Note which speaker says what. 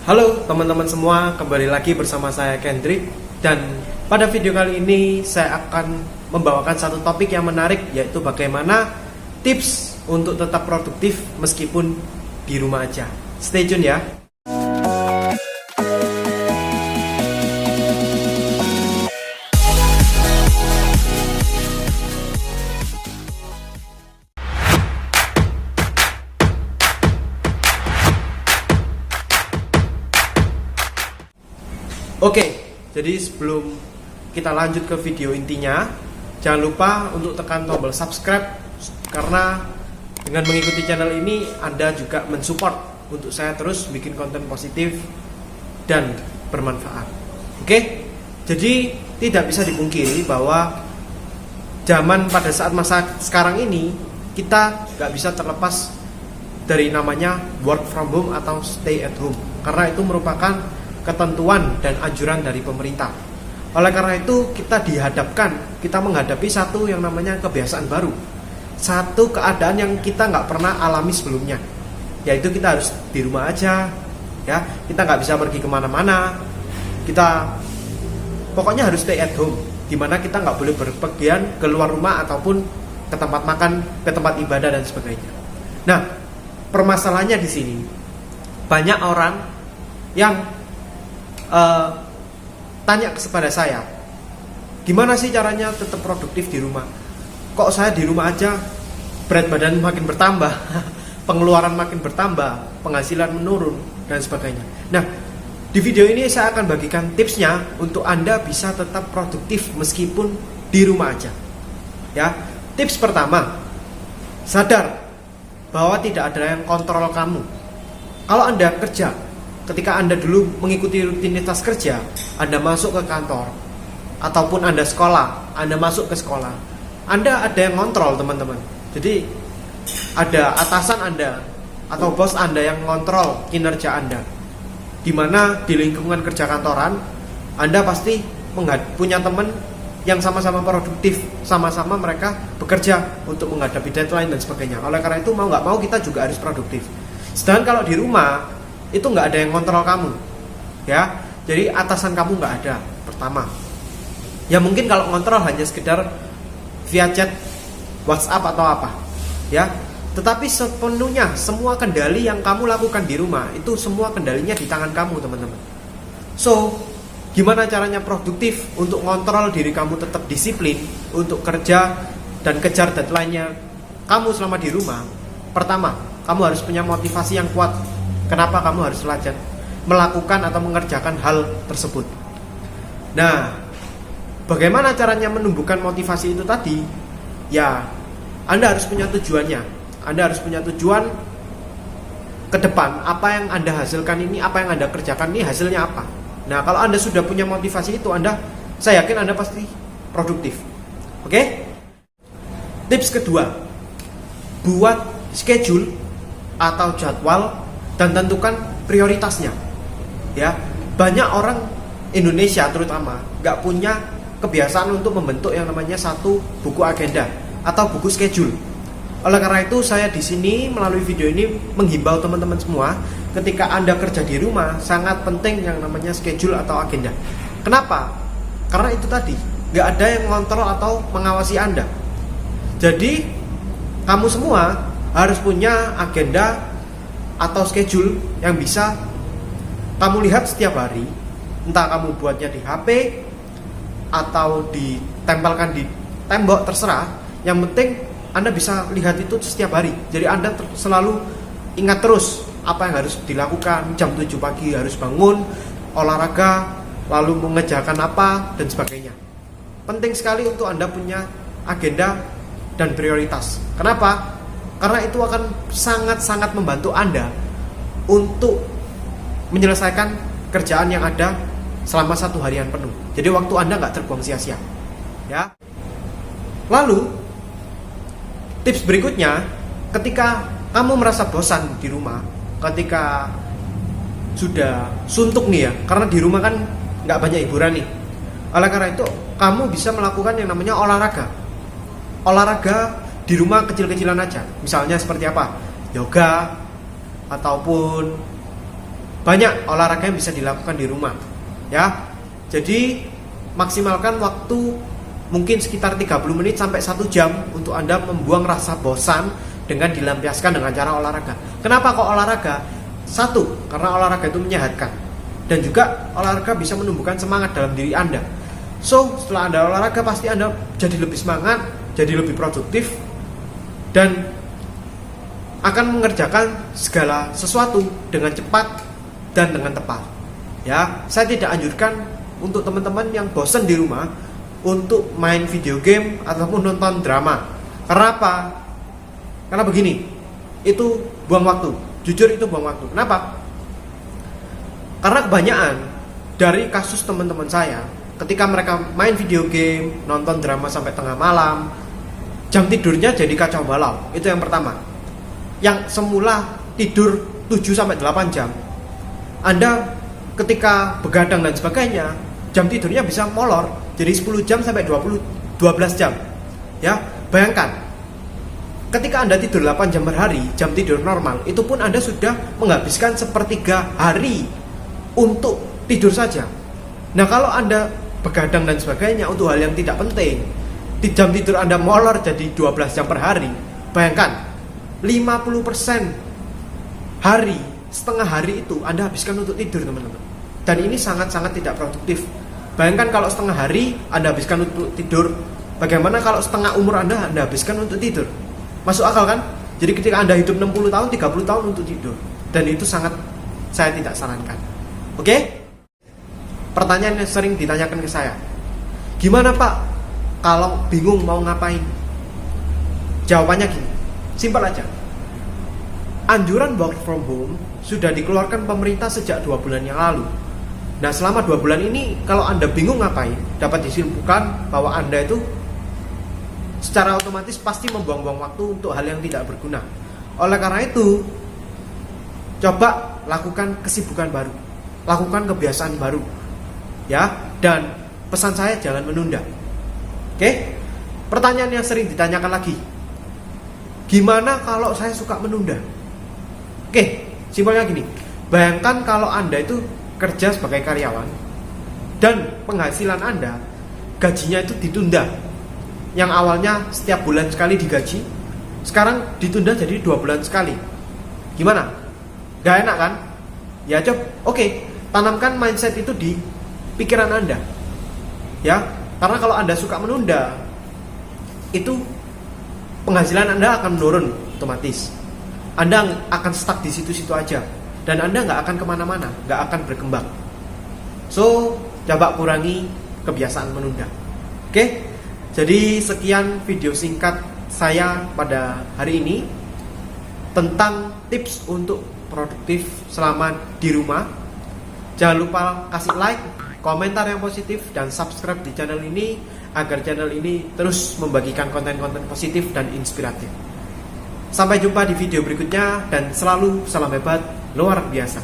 Speaker 1: Halo teman-teman semua, kembali lagi bersama saya Kendrick. Dan pada video kali ini saya akan membawakan satu topik yang menarik, yaitu bagaimana tips untuk tetap produktif meskipun di rumah aja. Stay tune ya. Oke, jadi sebelum kita lanjut ke video intinya, jangan lupa untuk tekan tombol subscribe, karena dengan mengikuti channel ini Anda juga mensupport untuk saya terus bikin konten positif dan bermanfaat. Oke, jadi tidak bisa dipungkiri bahwa zaman pada saat masa sekarang ini kita nggak bisa terlepas dari namanya work from home atau stay at home, karena itu merupakan ketentuan dan anjuran dari pemerintah. Oleh karena itu kita menghadapi satu yang namanya kebiasaan baru, satu keadaan yang kita nggak pernah alami sebelumnya, yaitu kita harus di rumah aja, ya. Kita nggak bisa pergi kemana-mana, kita pokoknya harus stay at home, dimana kita nggak boleh berpergian keluar rumah ataupun ke tempat makan, ke tempat ibadah dan sebagainya. Nah, permasalahannya di sini banyak orang yang tanya kepada saya, gimana sih caranya tetap produktif di rumah? Kok saya di rumah aja berat badan makin bertambah, pengeluaran makin bertambah, penghasilan menurun dan sebagainya. Nah, di video ini saya akan bagikan tipsnya untuk Anda bisa tetap produktif meskipun di rumah aja. Ya, tips pertama, sadar bahwa tidak ada yang kontrol kamu. Kalau Anda kerja, ketika Anda dulu mengikuti rutinitas kerja, Anda masuk ke kantor, ataupun Anda sekolah, Anda masuk ke sekolah, Anda ada yang ngontrol, teman-teman. Jadi ada atasan Anda atau bos Anda yang ngontrol kinerja Anda. Dimana di lingkungan kerja kantoran, Anda pasti punya teman yang sama-sama produktif, sama-sama mereka bekerja untuk menghadapi deadline dan sebagainya. Oleh karena itu mau nggak mau kita juga harus produktif. Sedangkan kalau di rumah itu nggak ada yang kontrol kamu, ya. Jadi atasan kamu nggak ada. Pertama, ya mungkin kalau kontrol hanya sekedar via chat, WhatsApp atau apa, ya. Tetapi sepenuhnya semua kendali yang kamu lakukan di rumah itu semua kendalinya di tangan kamu, teman-teman. So, gimana caranya produktif untuk ngontrol diri kamu tetap disiplin untuk kerja dan kejar deadline-nya kamu selama di rumah? Pertama, kamu harus punya motivasi yang kuat. Kenapa kamu harus melakukan atau mengerjakan hal tersebut? Nah, bagaimana caranya menumbuhkan motivasi itu tadi? Ya, Anda harus punya tujuannya. Anda harus punya tujuan ke depan. Apa yang Anda hasilkan ini, apa yang Anda kerjakan ini hasilnya apa? Nah, kalau Anda sudah punya motivasi itu, saya yakin Anda pasti produktif. Oke? Tips kedua, buat schedule atau jadwal dan tentukan prioritasnya. Ya, banyak orang Indonesia terutama nggak punya kebiasaan untuk membentuk yang namanya satu buku agenda atau buku schedule. Oleh karena itu saya di sini melalui video ini menghimbau teman-teman semua, ketika Anda kerja di rumah sangat penting yang namanya schedule atau agenda. Kenapa? Karena itu tadi nggak ada yang ngontrol atau mengawasi Anda. Jadi kamu semua harus punya agenda atau schedule yang bisa kamu lihat setiap hari, entah kamu buatnya di HP atau ditempelkan di tembok, terserah. Yang penting Anda bisa lihat itu setiap hari. Jadi Anda selalu ingat terus apa yang harus dilakukan. Jam 7 pagi harus bangun, olahraga, lalu mengerjakan apa dan sebagainya. Penting sekali untuk Anda punya agenda dan prioritas. Kenapa? Karena itu akan sangat-sangat membantu Anda untuk menyelesaikan kerjaan yang ada selama satu harian penuh. Jadi waktu Anda nggak terbuang sia-sia, ya. Lalu tips berikutnya, ketika kamu merasa bosan di rumah, ketika sudah suntuk nih ya, karena di rumah kan nggak banyak hiburan nih. Oleh karena itu kamu bisa melakukan yang namanya olahraga di rumah kecil-kecilan aja. Misalnya seperti apa? Yoga, ataupun banyak olahraga yang bisa dilakukan di rumah ya. Jadi maksimalkan waktu mungkin sekitar 30 menit sampai 1 jam untuk Anda membuang rasa bosan dengan dilampiaskan dengan cara olahraga. Kenapa kok olahraga? Satu, karena olahraga itu menyehatkan, dan juga olahraga bisa menumbuhkan semangat dalam diri Anda. So, setelah Anda olahraga pasti Anda jadi lebih semangat, jadi lebih produktif, dan akan mengerjakan segala sesuatu dengan cepat dan dengan tepat. Ya, saya tidak anjurkan untuk teman-teman yang bosan di rumah untuk main video game ataupun nonton drama. Karena apa? Karena begini, itu buang waktu. Jujur itu buang waktu. Kenapa? Karena kebanyakan dari kasus teman-teman saya, ketika mereka main video game, nonton drama sampai tengah malam, jam tidurnya jadi kacau balau. Itu yang pertama. Yang semula tidur 7-8 jam, Anda ketika begadang dan sebagainya, jam tidurnya bisa molor jadi 10 jam sampai 12 jam. Ya, bayangkan. Ketika Anda tidur 8 jam per hari, jam tidur normal, itu pun Anda sudah menghabiskan sepertiga hari untuk tidur saja. Nah, kalau Anda begadang dan sebagainya untuk hal yang tidak penting, di jam tidur Anda molor jadi 12 jam per hari. Bayangkan, 50% hari, setengah hari itu Anda habiskan untuk tidur, teman-teman. Dan ini sangat-sangat tidak produktif. Bayangkan kalau setengah hari Anda habiskan untuk tidur, bagaimana kalau setengah umur Anda habiskan untuk tidur? Masuk akal kan? Jadi ketika Anda hidup 60 tahun, 30 tahun untuk tidur. Dan itu sangat saya tidak sarankan. Oke? Pertanyaan yang sering ditanyakan ke saya, gimana Pak kalau bingung mau ngapain? Jawabannya gini, simpel aja. Anjuran work from home sudah dikeluarkan pemerintah sejak 2 bulan yang lalu. Nah, selama 2 bulan ini kalau Anda bingung ngapain, dapat disimpulkan bahwa Anda itu secara otomatis pasti membuang-buang waktu untuk hal yang tidak berguna. Oleh karena itu, coba lakukan kesibukan baru, lakukan kebiasaan baru, ya. Dan pesan saya, jangan menunda. Oke? Pertanyaan yang sering ditanyakan lagi, gimana kalau saya suka menunda? Oke, simpelnya gini. Bayangkan kalau Anda itu kerja sebagai karyawan dan penghasilan Anda, gajinya itu ditunda. Yang awalnya setiap bulan sekali digaji, sekarang ditunda jadi 2 bulan sekali. Gimana? Gak enak kan? Ya coba, oke, tanamkan mindset itu di pikiran Anda. Ya, karena kalau Anda suka menunda, itu penghasilan Anda akan menurun otomatis. Anda akan stuck di situ-situ aja, dan Anda nggak akan kemana-mana, nggak akan berkembang. So, coba kurangi kebiasaan menunda. Oke? Jadi sekian video singkat saya pada hari ini tentang tips untuk produktif selama di rumah. Jangan lupa kasih like, komentar yang positif, dan subscribe di channel ini agar channel ini terus membagikan konten-konten positif dan inspiratif. Sampai jumpa di video berikutnya, dan selalu salam hebat luar biasa.